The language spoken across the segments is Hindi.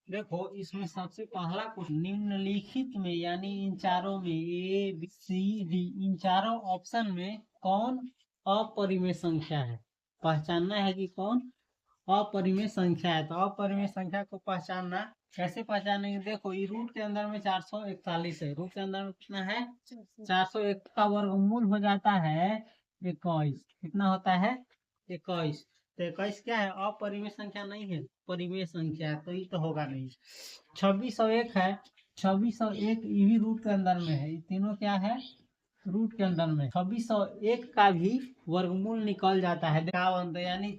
देखो इसमें सबसे पहला क्वेश्चन, निम्नलिखित में यानी इन चारों में ए बी सी डी, इन चारों ऑप्शन में कौन अपरिमेय संख्या है। पहचानना है कि कौन अपरिमेय संख्या है। तो अपरिमेय संख्या को पहचानना कैसे पहचानेंगे, देखो ये रूट के अंदर में 441 है, रूट के अंदर में कितना है 401 का वर्गमूल हो जाता है 21। कितना होता है 21। तो 21 क्या है, अपरिमेय संख्या नहीं है, परिमेय संख्या है, तो ये तो होगा नहीं। 2601 है, 2601 ये भी रूट के अंदर में है, ये तीनों क्या है रूट के अंदर में। 2601 का भी वर्गमूल निकल जाता है 51, तो यानी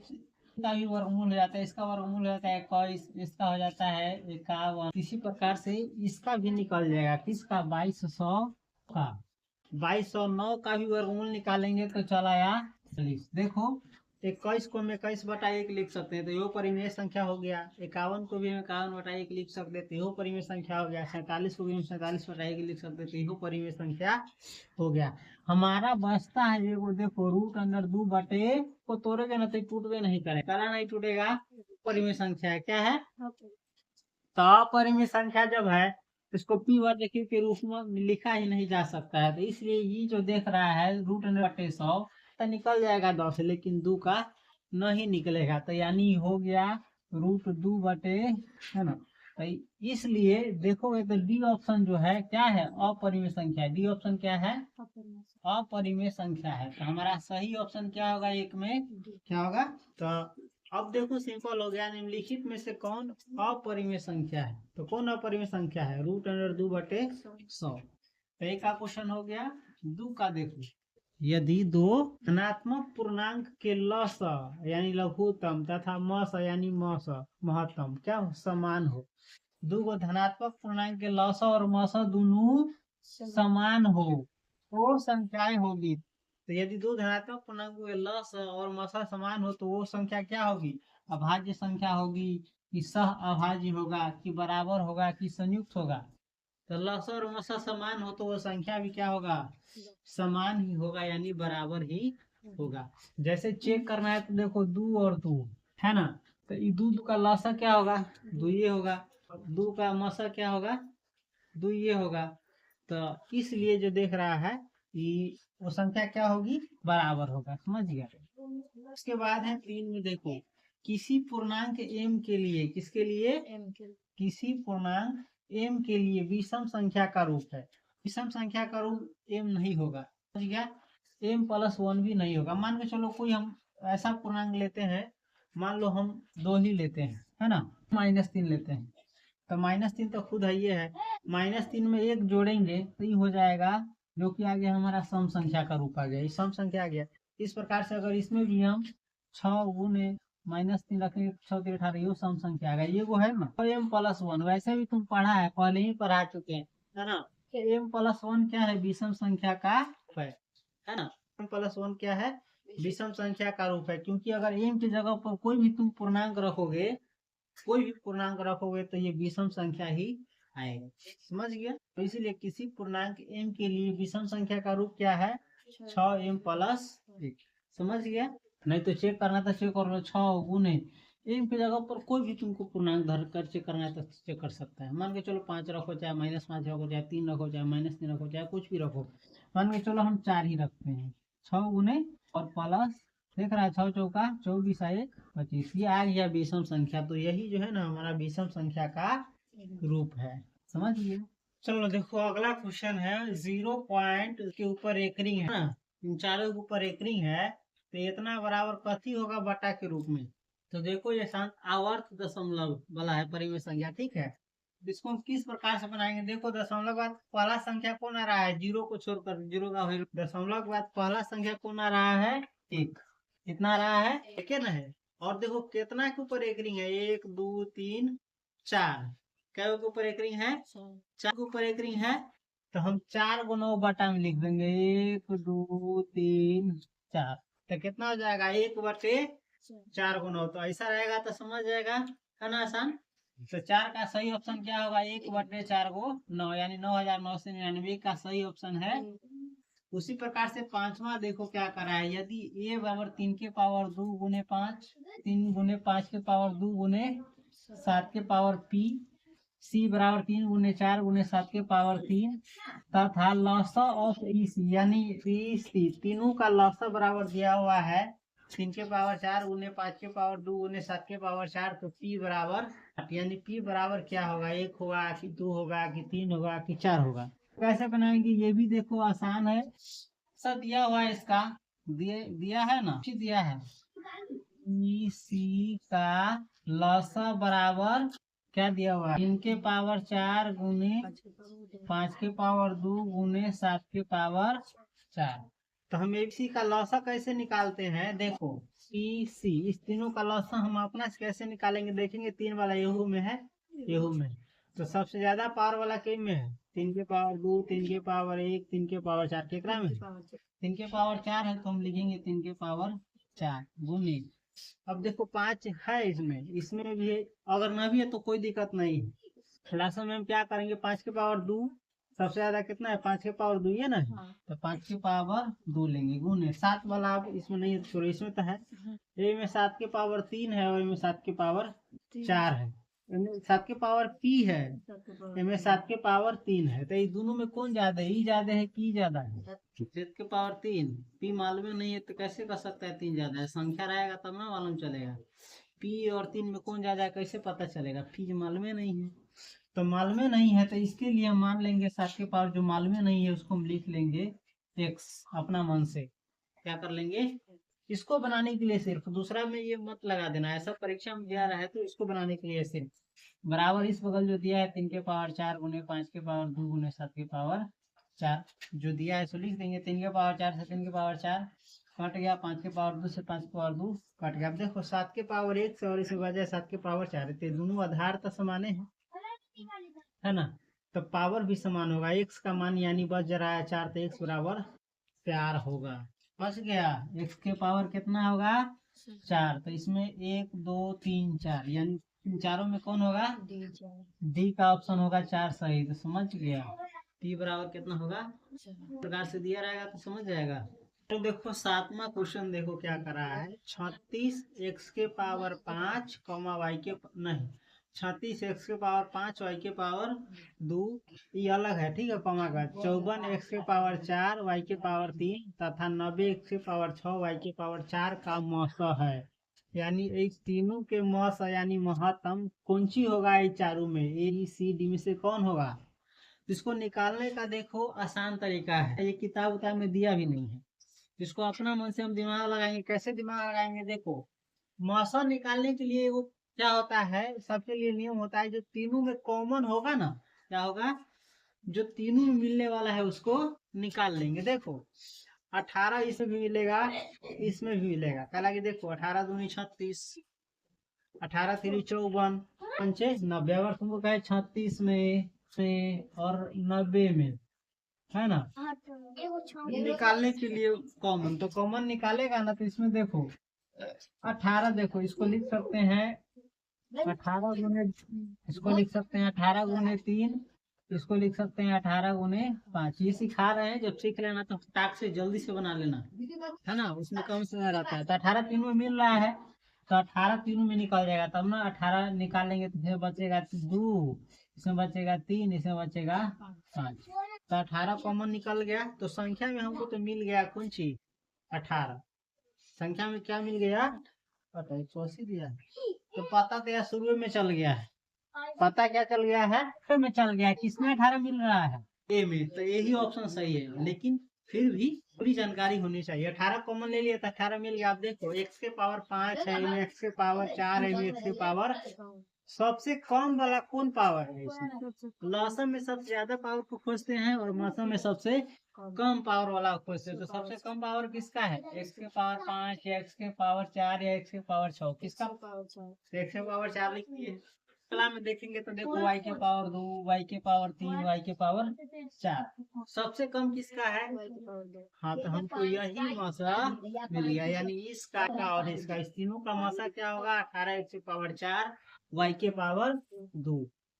का भी वर्गमूल हो जाता है, इसका वर्गमूल हो जाता है 21, इसका हो जाता है 51। इसी प्रकार से इसका भी निकल जाएगा, किसका 2200 का। 2209 का भी वर्गमूल निकालेंगे तो चला या 40। देखो 21 को हम 21/1 लिख सकते हैं, तो यो परिमेय संख्या हो गया। 51 को भी हम 51/1 लिख सकते हैं, तो यो परिमेय संख्या हो गया। 47 को भी हम 47/1 लिख सकते हैं, तो यो परिमेय संख्या हो गया। हमारा बचता है एगो, देखो रूट अंदर 2 को तोड़ेगा ना तो टूटबे नहीं करेगा, कला नहीं टूटेगा, परिमेय संख्या है, क्या है तो अपरिमेय संख्या जब है इसको पी वर्ग के रूप में लिखा ही नहीं जा सकता है। तो इसलिए ये जो देख रहा है रूट अंडर 100 तो निकल जाएगा 10, लेकिन 2 का नहीं निकलेगा, तो यानी हो गया रूट 2 है ना। तो इसलिए देखोगे तो डी ऑप्शन जो है क्या है अपरिमेय संख्या। डी ऑप्शन क्या है अपरिमेय संख्या है। तो हमारा सही ऑप्शन क्या होगा, एक में क्या होगा। तो अब देखो सिंपल हो गया, निम्नलिखित में से कौन अपरिमेय संख्या है। तो कौन अपरिमेय संख्या है, रूट अंडर 2/100। तो एक का क्वेश्चन हो गया। दो का देखो, यदि दो धनात्मक पूर्णांक के लस यानी लघुत्तम तथा मस यानी मस महत्तम क्या समान हो। दो गो धनात्मक पूर्णांक के लस और मस दोनों समान हो तो संख्याएं होगी। तो यदि दो धनात्मक पूर्णांकों के लस और मसा समान हो तो वो संख्या क्या होगी, अभाज्य संख्या होगी कि सह अभाज्य होगा कि बराबर होगा कि संयुक्त होगा। तो लस और मसा समान हो तो वो संख्या भी क्या होगा समान ही होगा, यानी बराबर ही होगा। जैसे चेक करना है तो देखो 2 और 2 है ना, तो ये 2 का लसा क्या होगा 2 ये होगा, 2 का मसा क्या होगा 2 ये होगा। तो इसलिए जो देख रहा है कि वो संख्या क्या होगी बराबर होगा, समझ गया। उसके बाद है 3 में देखो, किसी पूर्णांक m के लिए, किसके लिए किसी पूर्णांक m के लिए विषम संख्या का रूप है। विषम संख्या का रूप m नहीं होगा, समझ गया। m+1 भी नहीं होगा। मान के चलो कोई हम ऐसा पूर्णांक लेते हैं, मान लो हम 2 ही लेते हैं है ना, -3 लेते हैं। तो -3 तो खुद है ये है, -3 में 1 जोड़ेंगे तो ये हो जाएगा जो कि आ गया हमारा सम संख्या का रूप आ गया, ये सम संख्या आ गया। इस प्रकार से अगर इसमें भी हम 6 गुने -3 रखेंगे 6 3 18, ये सम संख्या आ गया। ये वो है ना m+1, वैसे भी तुम पढ़ा है, पहले ही पढ़ा चुके हैं है ना। m+1 क्या है विषम संख्या का रूप है ना। m+1 क्या है विषम संख्या का रूप है, क्योंकि अगर m की जगह पर कोई भी तुम पूर्णांक रखोगे, कोई भी पूर्णांक रखोगे तो ये विषम संख्या ही आएगा, समझ गया। तो इसीलिए किसी पूर्णांक m के लिए विषम संख्या का रूप क्या है 6m+1, समझ गया। नहीं तो चेक करना तो चेक कर लो, 6 गुने m की जगह पर कोई भी तुमको पूर्णांक धर कर चेक करना है तो चेक कर सकता है। मान के चलो 5 रखो, चाहे -5 रखो, चाहे 3 रखो, चाहे -3 रखो, चाहे कुछ भी रखो। मान के चलो हम 4 ही रखते हैं, 6 गुने और प्लस, देख रहा है 6 चौका 24 1 25, ये आ गया विषम संख्या। तो यही जो है ना हमारा विषम संख्या का रूप है, समझिए। चलो देखो अगला क्वेश्चन है, 0 पॉइंट के ऊपर एक रिंग है ना, इन चारों के ऊपर एक रिंग है, तो इतना बराबर कथी होगा बटा के रूप में। तो देखो ये आवर्त दशमलव वाला है परिमेय संख्या, ठीक है। इसको हम किस प्रकार से बनाएंगे, देखो दशमलव के बाद पहला संख्या कौन आ रहा है, 0 को छोड़कर, 0 का दशमलव के बाद पहला संख्या कौन आ रहा है 1, कितना रहा है एक है ना है। और देखो कितना के ऊपर एक रिंग है, 1 2 3 4, क्या के ऊपर एक रिंग है 4 के ऊपर एक रिंग है। तो हम 4 को 9 बटा में लिख देंगे, 1 2 3 4, तो कितना हो जाएगा 1/4 को 9। तो ऐसा रहेगा तो समझ जाएगा है ना आसान। तो 4 का सही ऑप्शन क्या होगा 1/4 को 9, यानी 9999 का सही ऑप्शन है। उसी प्रकार से पांचवा देखो क्या करा है, यदि a बराबर 3 के पावर 2 गुने 5, 3 गुने 5 के पावर 2 गुने 7 के पावर p, सी बराबर 3 गुने 4 गुने 7 के पावर 3 तथा लॉसा ऑफ ईसी यानी ईसी तीनों का लॉसा बराबर दिया हुआ है 3 के पावर 4 गुने 5 के पावर 2 गुने 7 के पावर 4। तो पी बराबर यानी पी बराबर क्या होगा, 1 होगा कि 2 होगा कि 3 होगा कि 4 होगा। कैसे बनाएंगे ये भी देखो आसान है। सब दिया हुआ है इसका, दिया है ना, दिया है ईसी का लॉसा बराबर क्या दिया हुआ है, 3 के पावर 4 गुने 5 के पावर 2 गुने 7 के पावर 4। तो हम इसी का लॉसा कैसे निकालते हैं, देखो पीसी इस तीनों का लॉसा हम अपना से कैसे निकालेंगे, देखेंगे 3 वाला येहू में है, येहू में तो सबसे ज्यादा पावर वाला किन में है, 3 के पावर 2 3 के पावर 1 3 के पावर 4 केकरा में 3 के पावर 4 है तो हम लिखेंगे 3 के पावर 4 गुने। अब देखो 5 है इसमें, इसमें भी है, अगर ना भी है तो कोई दिक्कत नहीं है। क्लास में हम क्या करेंगे, 5 के पावर 2 सबसे ज्यादा कितना है, 5 के पावर 2 है ना, तो 5 के पावर 2 लेंगे गुने 7 वाला, अब इसमें नहीं है छोड़ो, इसमें तो है, ए में 7 के पावर 3 है और में 7 के पावर 4 है, 7 के पावर पी है, इनमें 7 के पावर 3 है, तो ये दोनों में कौन ज्यादा है, ई ज्यादा है कि ज्यादा है, 7 के पावर 3। पी मालूम नहीं है तो कैसे कर सकता है 3 ज्यादा है, संख्या रहेगा तब ना मालूम चलेगा, पी और 3 में कौन ज्यादा है कैसे पता चलेगा, पी मालूम नहीं है, तो मालूम नहीं है तो इसके लिए हम मान लेंगे 7 के पावर जो मालूम नहीं है उसको हम लिख लेंगे x अपना मन से, क्या कर लेंगे इसको बनाने के लिए, सिर्फ दूसरा में ये मत लगा देना, ऐसा परीक्षा में दिया रहा है तो इसको बनाने के लिए सिर्फ बराबर इस बगल जो दिया है 3 के पावर 4 गुने 5 के पावर 2 गुने 7 के पावर 4 जो दिया है सो लिख देंगे, 3 के पावर 4 से 3 के पावर 4 कट गया, 5 के पावर 2 से 5 के पावर 2 कट गया। अब देखो 7 के पावर 1 से और इसे बजाय 7 के पावर 4 है, दोनों आधार तो समाने हैं है ना, तो पावर भी समान होगा, x का मान यानी बच रहा है 4 तो x बराबर 4 होगा, बच गया। x के पावर कितना होगा 4, तो इसमें 1 2 3 4 यानी इन चारों में कौन होगा, डी का ऑप्शन होगा 4 सही, तो समझ गया p बराबर कितना होगा, प्रकार से दिया रहेगा तो समझ जाएगा। तो देखो 7वां क्वेश्चन देखो क्या कर रहा है, 36 x के पावर 5 कॉमा y के नहीं 36 x के पावर 5 y के पावर 2 ये अलग है, ठीक है कॉमा का, 54 x के पावर 4 y के पावर 3 तथा 90 x के पावर 6 y के पावर 4 का मौसा है, यानी इस तीनों के मौसा यानी महत्तम कौन सी होगा, ये चारों में ए बी सी डी में से कौन होगा, इसको निकालने का देखो आसान तरीका है, ये किताब उताब में दिया भी नहीं है, जिसको अपना मन से हम दिमाग लगाएंगे, कैसे दिमाग लगाएंगे, देखो मौसा निकालने के लिए वो क्या होता है, सबके लिए नियम होता है जो तीनों में कॉमन होगा ना, क्या होगा जो तीनों में मिलने वाला है उसको निकाल लेंगे। देखो 18 इसमें भी मिलेगा इसमें भी मिलेगा, कहा कि देखो 18 दूनी 36, 18 3 54 पंचे 90, अगर तुमको कहे 36 में से और 90 में है ना, निकालने के लिए कॉमन, तो कॉमन निकालेगा ना, तो इसमें देखो 18 देखो इसको लिख सकते हैं 18 गुने, इसको लिख सकते हैं 18 गुने 3, इसको लिख सकते हैं 18 गुने 5, ये सिखा रहे हैं, जब सीख लेना तो टाक से जल्दी से बना लेना है ना, उसमें कम समय रहता है। तो 18 तीनों में मिल रहा है तो 18 तीनों में निकल जाएगा, तब ना 18 निकालेंगे तो फिर बचेगा 2, इसमें बचेगा 3, इसमें बचेगा 5, तो 18 कॉमन निकल गया, तो संख्या में हमको तो मिल गया कौन सी 18, संख्या में क्या मिल गया पता 180 दिया, तो पता तो यार शुरू में चल गया है, पता क्या चल गया है शुरू में चल गया है, किसमें 18 मिल रहा है ए में, तो यही ऑप्शन सही है, लेकिन फिर भी पूरी जानकारी होनी चाहिए। 18 कॉमन ले लिया तो 18 मिल गया। आप देखो x के पावर 5 है, इनमें x के पावर 4 है, इनमें x के पावर सबसे कम वाला कौन पावर है इसमें, लॉसम में सबसे ज्यादा पावर को खोजते हैं और मौसम में सबसे कम पावर वाला खोजते हैं, तो सबसे कम पावर किसका है, x के पावर 5 या x के पावर 4 या x के पावर 6, किसका x के पावर 4 लिखिए, कला में देखेंगे तो देखो y के पावर 2 y के पावर 3 y के पावर 4, सबसे कम किसका है, हाँ तो हमको यही मौसा मिल गया, यानी इसका और इसका, इस तीनों का मौसा क्या होगा 18 x के पावर 4 y के पावर 2,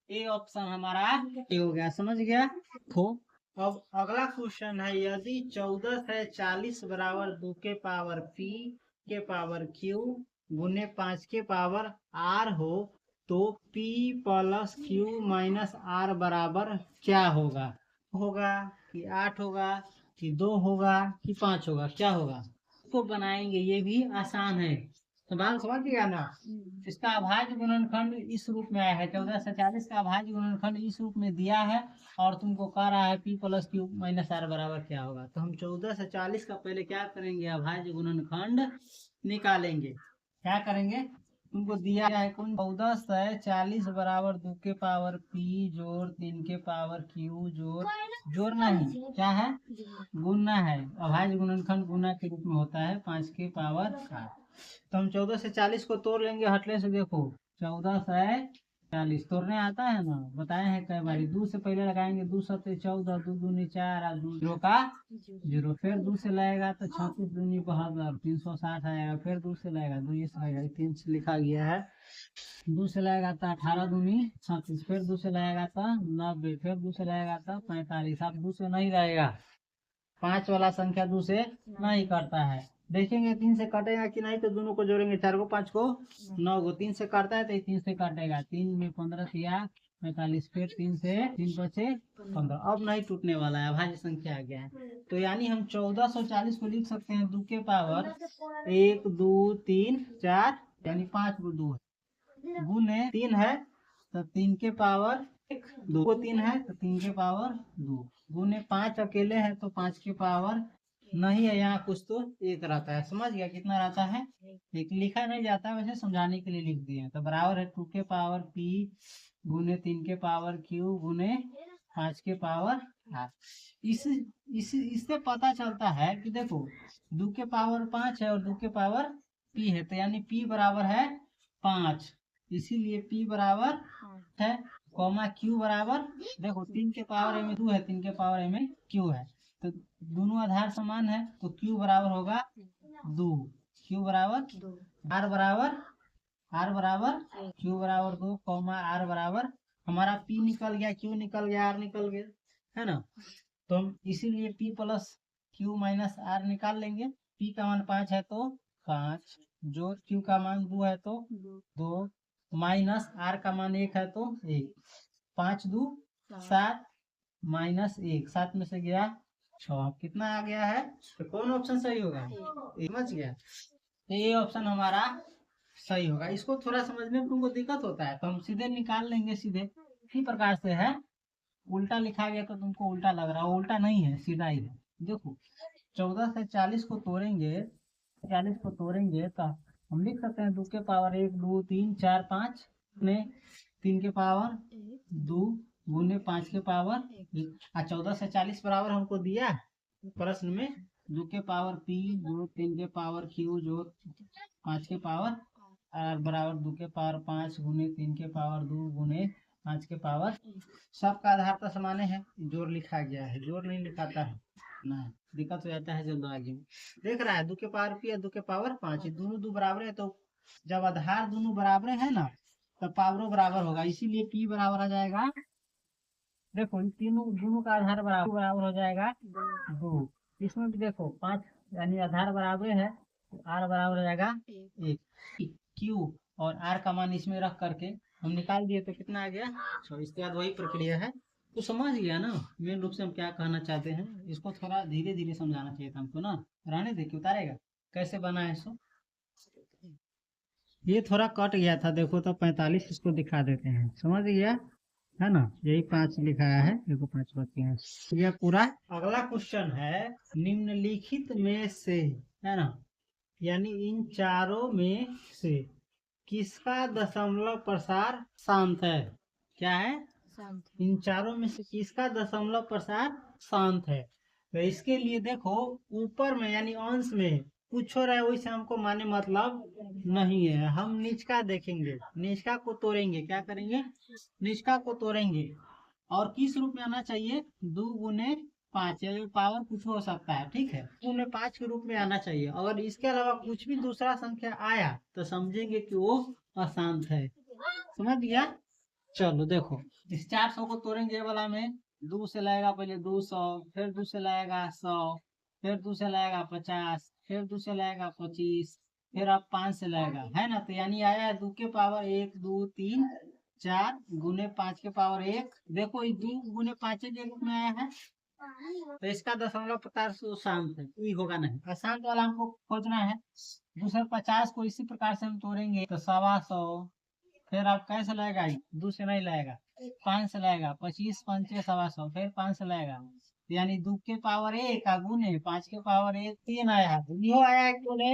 ये ऑप्शन हमारा ये हो गया, समझ गया हो। अब अगला क्वेश्चन है, यदि 14 है 40 बराबर 2 के पावर p के पावर q गुने 5 के पावर r हो तो P plus Q minus R बराबर क्या होगा? होगा कि 8 होगा कि 2 होगा कि 5 होगा, क्या होगा? इसको बनाएंगे, ये भी आसान है। सवाल समझ गया ना? इसका अभाज्य गुणनखंड इस रूप में आया है, 1440 का अभाज्य गुणनखंड इस रूप में दिया है और तुमको कह रहा है P plus Q minus R बराबर क्या होगा। तो हम 1440 का पहले क्या करेंगे, अभाज्य गुणनखंड निकालेंगे। क्या करेंगे? तुमको दिया है कौन? 1440 बराबर 2 के पावर P जोड़ 3 के पावर Q जोड़ नहीं, क्या है? गुना है। अभाज्य गुणनखंड गुना के रूप में होता है 5 के पावर 8। तो हम 14 से 40 को तोड़ लेंगे हटले से। देखो 14 से 40 तोड़ने आता है ना, बताए हैं कई बार। 2 से पहले लगाएंगे, 2 सत्ते 14, 2 दूनी 4 और 2 जीरो का जीरो। फिर 2 से लगेगा तो 36 दूनी 72, 360 आएगा। फिर 2 से लगेगा, 2 ये से लगेगा, 3 से लिखा गया है। 2 से लगेगा तो 18 दूनी 36। फिर 2 से लगेगा तो 90। फिर 2 से लगेगा तो 45। अब 2 से नहीं रहेगा, 5 वाला संख्या 2 से नहीं करता है। देखेंगे 3 से कटेगा कि नहीं, तो दोनों को जोड़ेंगे, 4 को 5 को 9 को। 3 से काटता है तो 3 से काटेगा, 3 में 15 किया 45। फिर 3 से 3 बचे 15। अब नहीं टूटने वाला है, अभाज्य संख्या आ गया है। तो यानी हम 1440 को लिख सकते हैं 2 के पावर 1 2 3 4, यानी 5 को 2 गुने 3 है तो 3 के पावर 1, 2 को 3 है तो 3 के पावर 2 गुने 5 अकेले है तो 5 के पावर नहीं है, यहाँ कुछ तो 1 रहता है। समझ गया कितना रहता है? एक लिखा नहीं जाता, वैसे समझाने के लिए लिख दिए। तो बराबर है 2 के पावर P गुने 3 के पावर Q गुने 5 के पावर 8। इससे पता चलता है कि देखो 2 के पावर 5 है और 2 के पावर P है, तो यानी P बराबर है 5, इसीलिए P बराबर है, कॉमा Q बराबर, देखो 3 के पावर में 2 है, 3 के पावर में Q है, तो दोनों आधार समान है तो Q बराबर होगा 2। Q बराबर R बराबर Q बराबर 2, कॉमा R बराबर, हमारा P निकल गया, Q निकल गया, R निकल गया, है ना? तो हम इसीलिए P plus Q minus R निकाल लेंगे। P का मान 5 है तो 5, जो Q का मान 2 है तो 2, माइनस R का मान 1 है तो 1। 5 2 7 माइनस 1, 7 में से गया 6, कितना आ गया है? तो कौन ऑप्शन सही होगा? समझ गया? तो ये ऑप्शन हमारा सही होगा। इसको थोड़ा समझने में तुमको दिक्कत होता है तो हम सीधे निकाल लेंगे, सीधे इसी प्रकार से है। उल्टा लिखा गया तो तुमको उल्टा लग रहा है, उल्टा नहीं है, सीधा ही है। देखो 14 से 40 को तोड़ेंगे, 40 को तोड़ेंगे तो हम लिख सकते हैं 2 के पावर 1 2 3 4 5 में 3 के पावर 2 गुने 5 के पावर 1। 14 से 40 बराबर हमको दिया प्रश्न में 2 के पावर P जोड़ 3 के पावर Q जोड़ 5 के पावर R बराबर 2 के पावर 5 गुने 3 के पावर 2 गुने 5 के पावर। सबका आधार तो समान है, जोड़ लिखा गया है, जोड़ नहीं लिखाता है ना, दिक्कत हो जाता है जल्दबाजी में। देख रहा है 2 के पावर P और 2 के पावर 5, दोनों 2 बराबर है, तो जब आधार दोनों बराबर है ना तो पावरों बराबर होगा, इसीलिए P बराबर आ जाएगा। देखो इन तीनों दोनों का आधार बराबर बराबर हो जाएगा 2। इसमें भी देखो 5 यानी आधार बराबर है तो R बराबर हो जाएगा 1। Q और R का मान इसमें रख करके हम निकाल दिए तो कितना आ गया? तो इसके बाद वही प्रक्रिया है। तो समझ गया ना मेन रूप से हम क्या कहना चाहते हैं? इसको थोड़ा धीरे धीरे समझाना चाहिए था हमको ना, रहने दे के उतारेगा कैसे बना है सो। ये थोड़ा कट गया था, देखो तो 45 इसको दिखा देते हैं, समझ गया है ना? यही 5 लिखाया है, देखो 5 बचे हैं, ये पूरा। अगला क्वेश्चन है निम्नलिखित में से, है ना, यानी इन चारों में से किसका दशमलव प्रसार शांत है? क्या है? इन चारों में से किसका दशमलव प्रसार शांत है? तो इसके लिए देखो ऊपर में यानी अंश में कुछ हो रहा है वैसे हमको माने मतलब नहीं है, हम निचका देखेंगे, निचका को तोड़ेंगे, क्या करेंगे? निचका को तोड़ेंगे और किस रूप में आना चाहिए? 2 गुने 5, पावर कुछ हो सकता है, ठीक है, 2 गुने 5 के रूप में आना चाहिए। अगर इसके अलावा कुछ भी दूसरा संख्या आया तो समझेंगे कि वो अशांत है। समझ गया? चलो देखो इस 400 को तोड़ेंगे, ये वाला में 2 से लगेगा पहले 200, फिर 2 से लगेगा 100, फिर 2 से लगेगा 50, फिर 2 से लगेगा 25, फिर आप 5 से लाएगा, है ना। तो यानी आया है 2 के पावर 1 2 3 4 गुने 5 के पावर 1। देखो ये 2 गुने 5 के रूप में आया है, तो इसका दशमलव प्रकार से शांत है, कोई होगा नहीं। अशांत वाला हमको खोजना है। दूसरे 50 को इसी प्रकार से हम तोड़ेंगे तो 125। फिर आप कैसे लाएगा, 2 से नहीं लाएगा, 5 से लाएगा, 25 पंचे 125, फिर 5 से लाएगा, यानी 2 के पावर 1 का गुने 5 के पावर 1 3 आया है। यो आया है बोले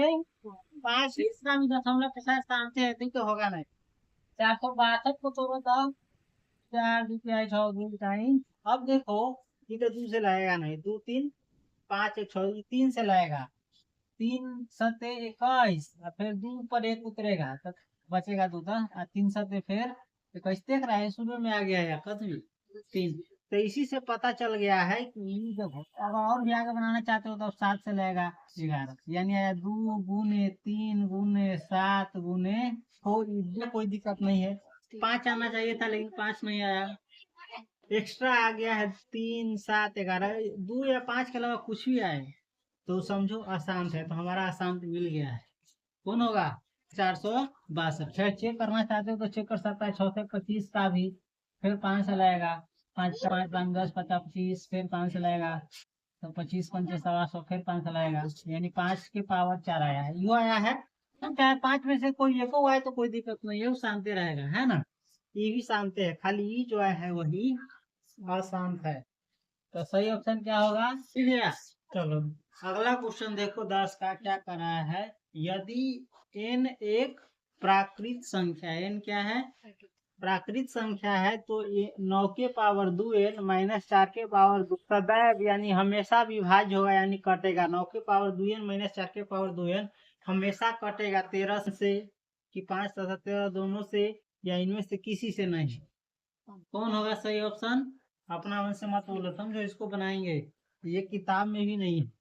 5, इसका भी दशमलव के साथ शांत है, तो होगा नहीं। 462 को तोड़ो तब 4 रुपया 6 2 टाइम। अब देखो ये तो 2 से लाएगा नहीं, 2 3 5 1 6 3 से लाएगा, 3 सते 21 और फिर 2 पर 1 उतरेगा तो बचेगा 2 था, 3 सते फिर 21 देख रहा है, शुरू में आ गया है कदमी 3। तो इसी से पता चल गया है कि ये देखो, अब और भी आगे बनाना चाहते हो तो 7 से लाएगा 11, यानी आया 2 गुने 3 गुने 7 गुने, कोई दिक्कत नहीं है। 5 आना चाहिए था लेकिन 5 नहीं आया, एक्स्ट्रा आ गया है 3 7 11, 2 या 5 के अलावा कुछ भी आए तो समझो अशांत है, तो हमारा अशांत मिल गया है। कौन होगा, 462। फिर चेक करना चाहते हो तो चेक कर सकता है 6 से 25 का भी, फिर 5 से लाएगा, 5 5 5 10 50 25, फिर 5 से लाएगा तो 25 पंचे 125, फिर 5 से लाएगा, यानी 5 के पावर 4 आया है, यू आया है। तो चाहे 5 में से कोई एक हुआ है तो कोई दिक्कत नहीं है, वो शांत रहेगा, है ना। ये भी शांत है, खाली ये जो है वही अशांत है। तो सही ऑप्शन क्या होगा, चलो अगला क्वेश्चन देखो 10 का क्या कर रहा है। यदि n एक प्राकृत संख्या, n क्या है, प्राकृत संख्या है, तो 9 के पावर 2 n माइनस 4 के पावर 2 सदैव यानी हमेशा विभाज्य होगा, यानी कटेगा। 9 के पावर 2 n माइनस 4 के पावर 2 n हमेशा कटेगा 13 से कि 5 तथा 13 दोनों से, या इनमें से किसी से नहीं। कौन होगा सही ऑप्शन, अपना मन से मत बोलो, समझो इसको बनाएंगे, ये किताब में भी नहीं है,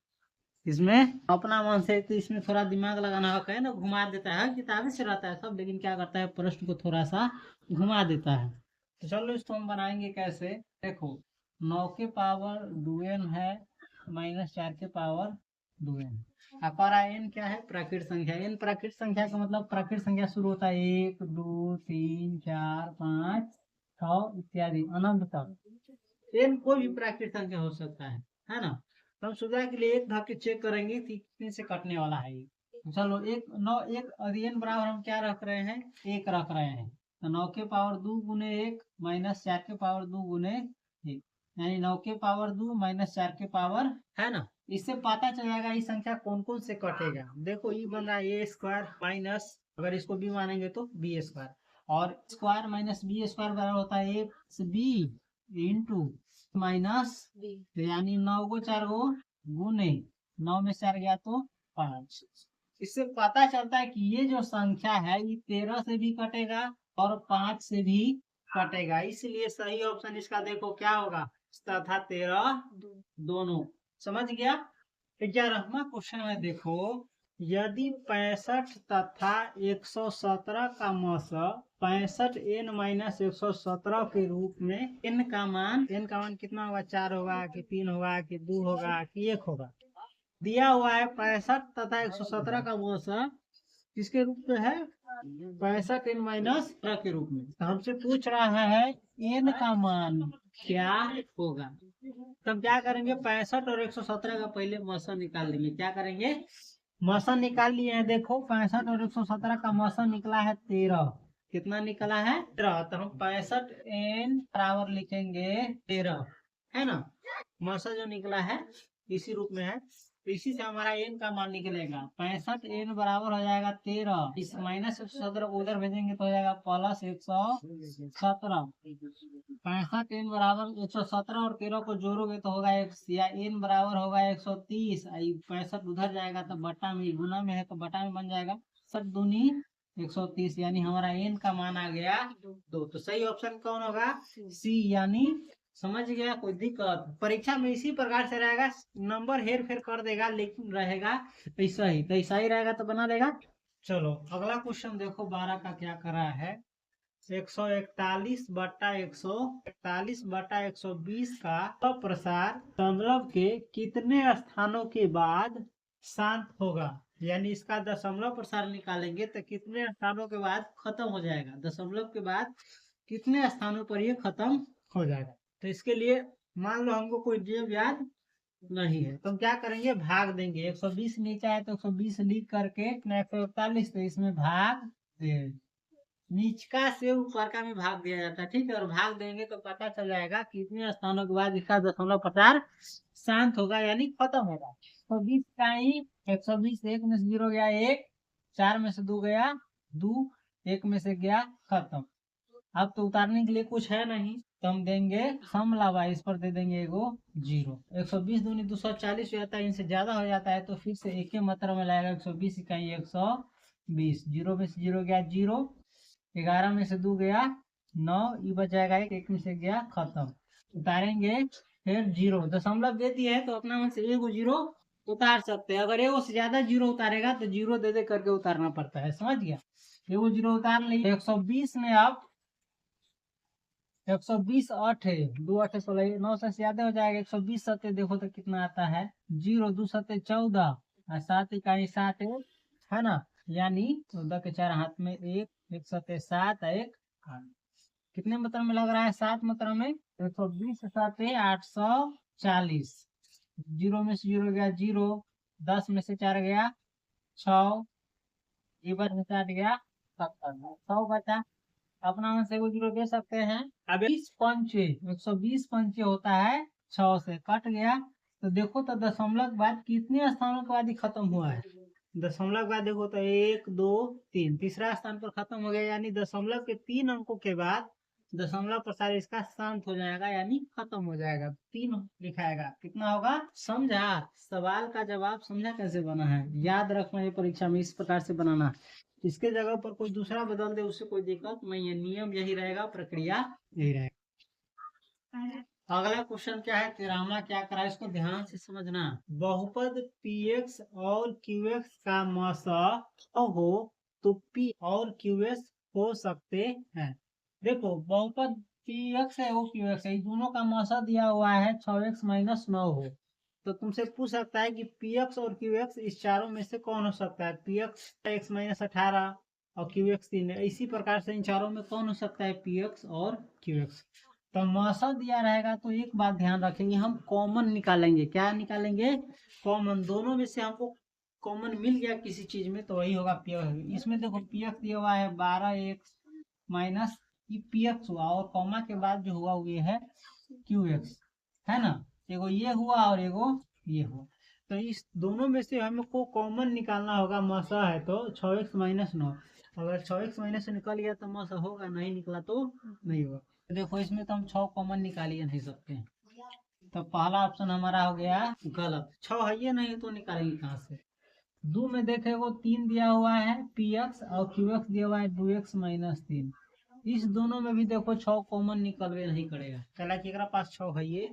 इसमें अपना मन से, तो इसमें थोड़ा दिमाग लगाना होगा, है ना, घुमा देता है, किताबें से रहता है सब, लेकिन क्या करता है प्रश्न को थोड़ा सा घुमा देता है। तो चलो इसको हम बनाएंगे कैसे, देखो 9 के पावर 2n है माइनस 4 के पावर 2n, अपारा n क्या है, प्राकृत संख्या। n प्राकृत संख्या का मतलब प्राकृत संख्या शुरू होता है 1 2 3 4 5 6 इत्यादि अनंत तक। n कोई भी प्राकृत संख्या हो सकता है ना। तो हम सुविधा के लिए एक भाग के चेक करेंगे कि कितने से कटने वाला है ये। चलो एक 9 एक n बराबर हम क्या रख रहे हैं, 1 रख रहे हैं, तो 9 के पावर 2 गुने 1 माइनस 4 के पावर 2 गुने 1, यानी 9 के पावर 2 माइनस 4 के पावर, है ना। इससे पता चल जाएगा ये संख्या कौन कौन से कटेगा। देखो ये बन रहा है ए स्क्वायर माइनस, अगर इसको बी मानेंगे तो बी स्क्वायर, और स्क्वायर माइनस बी स्क्वायर बराबर होता है ए बी इंटू माइनस, यानी 9 को 4 को गुने 9 में 4 गया तो 5। इससे पता चलता है कि ये जो संख्या है ये 13 से भी कटेगा और 5 से भी कटेगा, इसलिए सही ऑप्शन इसका देखो क्या होगा, तथा 13 दोनों। समझ गया। 11वां क्वेश्चन में देखो, यदि 65 तथा 117 का मस 65 n माइनस 117 के रूप में n का मान कितना होगा, 4 होगा कि 3 होगा कि 2 होगा कि 1 होगा, दिया हुआ है 65 तथा 117 का मस किसके रूप में है, 65 n माइनस के रूप में। तो हमसे पूछ रहा है n का मान क्या होगा। तो हम क्या करेंगे, 65 और 117 का पहले मौसम निकाल लेंगे। क्या करेंगे, मौसम निकाल लिए हैं, देखो 65 और 117 का मौसम निकला है 13, कितना निकला है 13, तो हम 65 n बराबर लिखेंगे 13, है ना। मौसम जो निकला है इसी रूप में है, इसी से हमारा n का मान निकलेगा। 65 n बराबर हो जाएगा 13, इस माइनस 117 को उधर भेजेंगे तो हो जाएगा प्लस 117। 65 n बराबर 117 और 13 को जोड़ोगे तो होगा या n बराबर होगा 130, 65 उधर जाएगा तो बटा में, गुना में है तो बटा में बन जाएगा 7 दूनी 130, यानी हमारा n का मान आ गया 2। तो सही ऑप्शन कौन होगा, सी, यानी समझ गया। कोई दिक्कत परीक्षा में इसी प्रकार से रहेगा, नंबर हेर फेर कर देगा लेकिन रहेगा ऐसा ही, तो ऐसा ही रहेगा तो बना देगा। चलो अगला क्वेश्चन देखो 12 का क्या कर रहा है, 141 बटा 141 बटा 120 का प्रसार दशमलव के कितने स्थानों के बाद शांत होगा। यानी इसका दशमलव प्रसार निकालेंगे तो कितने स्थानों के बाद खत्म हो जाएगा, दशमलव के बाद कितने स्थानों पर ये खत्म हो जाएगा। तो इसके लिए मान लो हमको कोई नियम याद नहीं है तो हम क्या करेंगे, भाग देंगे। 120 नीचे है तो 120 लिख करके 141, तो इसमें भाग दे, निचका से ऊपर का में भाग दिया जाता है, ठीक है। और भाग देंगे तो पता चल जाएगा कितने स्थानों के बाद इसका दशमलव प्रसार शांत होगा यानी खत्म होगा। तो 20 का ही 120, एक में से 0 गया 1, 4 में से 2 गया 2, 1 में से गया खत्म। अब तो उतारने के लिए कुछ है नहीं तो हम देंगे सम लावा, इस पर दे देंगे एगो 0। 120 दूनी 240 हो जाता है, इनसे ज्यादा हो जाता है तो फिर से एक ही मात्रा में लाएगा, 120 इकाई 120, 0 में से 0 गया 0, 11 में से 2 गया 9, ये बच जाएगा 1 में से गया खत्म। उतारेंगे फिर 0, दशमलव दे दिए है तो अपना मन से एगो 0 उतार सकते हैं। अगर एगो से ज्यादा 0 उतारेगा तो 0 दे दे करके उतारना पड़ता है, समझ गया। एगो 0 उतार लिए। 120 में अब 120 8 है, 2 8 16, 9 से ज्यादा हो जाएगा। 120 सत्य देखो तो कितना आता है, 0 2 सत्य 14 और 7 इकाई 7 है ना, यानी 14 के 4 हाथ में 1, 1 सत्य 7, 1 8। कितने मात्रा में लग रहा है, 7 मात्रा में। 120 सत्य 840, 0 में से 0 गया 0, 10 में से 4 गया 6, इबर में 8 गया 70, 100 बचा। अपना मन से वो 0 दे सकते हैं। अब 20 पंचे, 120 पंचे होता है 6 से कट गया तो देखो तो दशमलव के बाद कितने स्थानों के बाद ही खत्म हुआ है। दशमलव के बाद देखो तो 1 2 3, तीसरा स्थान पर खत्म हो गया, यानी दशमलव के 3 अंकों के बाद दशमलव प्रसार इसका शांत हो जाएगा यानी खत्म हो जाएगा। 3 लिखाएगा, कितना होगा, समझा। सवाल का जवाब समझा कैसे बना है, याद रखना है परीक्षा में इस प्रकार से बनाना है। इसके जगह पर कोई दूसरा बदल दे उससे कोई दिक्कत नहीं है, नियम यही रहेगा, प्रक्रिया यही रहेगा। अगला क्वेश्चन क्या है, 13वां क्या करा है, इसको ध्यान से समझना। बहुपद px और qx का मौसा हो तो p और qx हो सकते हैं। देखो बहुपद px है वो qx है, दोनों का मौसा दिया हुआ है 6x - 9 हो तो तुमसे पूछ सकता है कि px और qx इस चारों में से कौन हो सकता है। px x - 18 और qx 3 है, इसी प्रकार से इन चारों में कौन हो सकता है, px और qx। तो मौसा दिया रहेगा तो एक बात ध्यान रखेंगे, हम कॉमन निकालेंगे। क्या निकालेंगे, कॉमन। दोनों में से हमको कॉमन मिल गया किसी चीज में तो वही होगा px। इसमें देखो px दिया हुआ है 12x माइनस px हुआ और कॉमा के बाद जो हुआ वो ये है qx, है ना। एगो ये हुआ और एगो ये हुआ, तो इस दोनों में से हमको कॉमन निकालना होगा। मौसा है तो 6x - 9, अगर 6x - निकल गया तो मौसा होगा, नहीं निकला तो नहीं होगा। तो देखो इसमें तो हम 6 कॉमन निकाल ही नहीं सकते हैं, तो पहला ऑप्शन हमारा हो गया गलत। 6 है ये नहीं तो निकालेंगे कहाँ से। 2 में देखेगो 3 दिया हुआ है px और qx दिया हुआ है 2x - 3, इस दोनों में भी देखो 6 कॉमन निकलवे नहीं करेगा, चला कि पास 6 है ये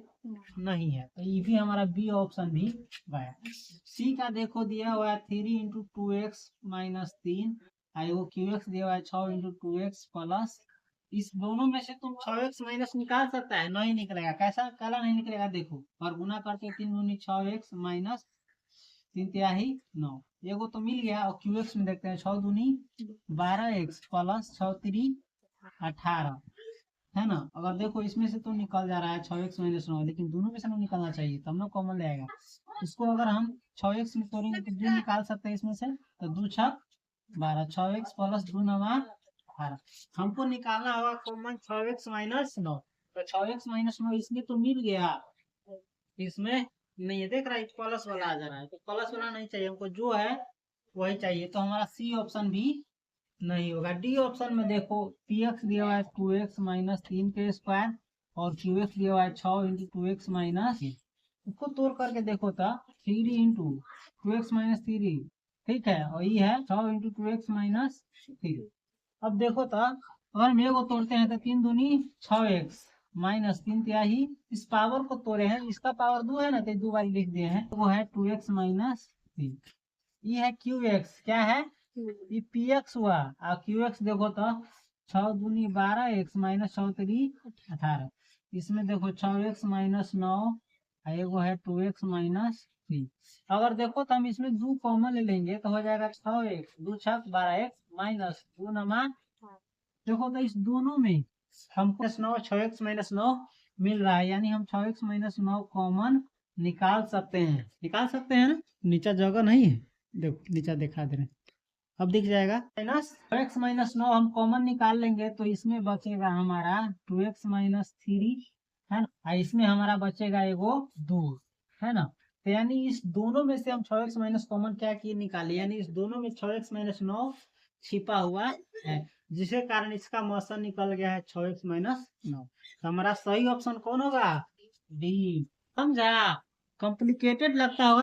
नहीं है, तो ये भी हमारा बी ऑप्शन भी गया। सी का देखो दिया हुआ है 3 × 2x - 3, वो qx दिया हुआ है 6 × 2x प्लस, इस दोनों में से तुम 6x माइनस निकाल सकता है, नहीं निकलेगा। कैसा काला नहीं निकलेगा, देखो और गुना करते 3 दूनी 6x माइनस 3 तिहाई 9, एगो तो मिल गया। और qx में देखते हैं 6 दूनी 12x प्लस 6 3 18, है ना। अगर देखो इसमें से तो निकल जा रहा है 6x - 9, लेकिन दोनों में से नहीं निकलना चाहिए तब ना कॉमन ले आएगा। इसको अगर हम 6x में तोड़ेंगे तो 2 निकाल सकते हैं इसमें से, तो 2 6 12, 6x प्लस 2 9 18। हमको निकालना होगा कॉमन 6x - 9, तो 6x - 9 इसमें तो मिल गया, इसमें नहीं है, देख रहा है प्लस वाला आ जा रहा है, तो प्लस वाला नहीं चाहिए हमको, जो है वही चाहिए। तो हमारा सी ऑप्शन भी नहीं होगा। डी ऑप्शन में देखो px दिया हुआ है 2x - 3 के स्क्वायर और qx दिया हुआ है 6 × 2x - 3, इसको तोड़ करके देखो तो 3 × 2x - 3, ठीक है, और ये है 6 × 2x - 3। अब देखो तो अगर हम एगो तोड़ते हैं तो 3 दूनी 6x माइनस 3 तिहाई, इस पावर को तोड़े हैं, इसका पावर 2 है ना तो 2 बार लिख दिए हैं, तो वो है 2x - 3। ये है qx, क्या है ये px हुआ, और qx देखो तो 6 दूनी 12x माइनस 6 3 18, इसमें देखो 6x - 9, एगो है 2x - 3। अगर देखो तो हम इसमें 2 कॉमन ले लेंगे तो हो जाएगा 6x, 2 छक 12x माइनस 2 नमा। देखो तो इस दोनों में हमको 9 6x-9 मिल रहा है, यानी हम 6x-9 कॉमन निकाल सकते हैं ना। नीचे जगह नहीं है, देखो नीचे दिखा दे रहे हैं, अब दिख जाएगा। -6x-9 हम कॉमन निकाल लेंगे तो इसमें बचेगा हमारा 2x-3 है ना, और इसमें हमारा बचेगा एगो 2 है ना। तो यानी इस दोनों में से हम 6x- कॉमन क्या किए निकाले, यानी इस दोनों में 6x-9 छिपा हुआ है, जिसके कारण इसका मौसन निकल गया है 6x-9। तो हमारा सही ऑप्शन कौन होगा? डी। समझा? कॉम्प्लिकेटेड लगता होगा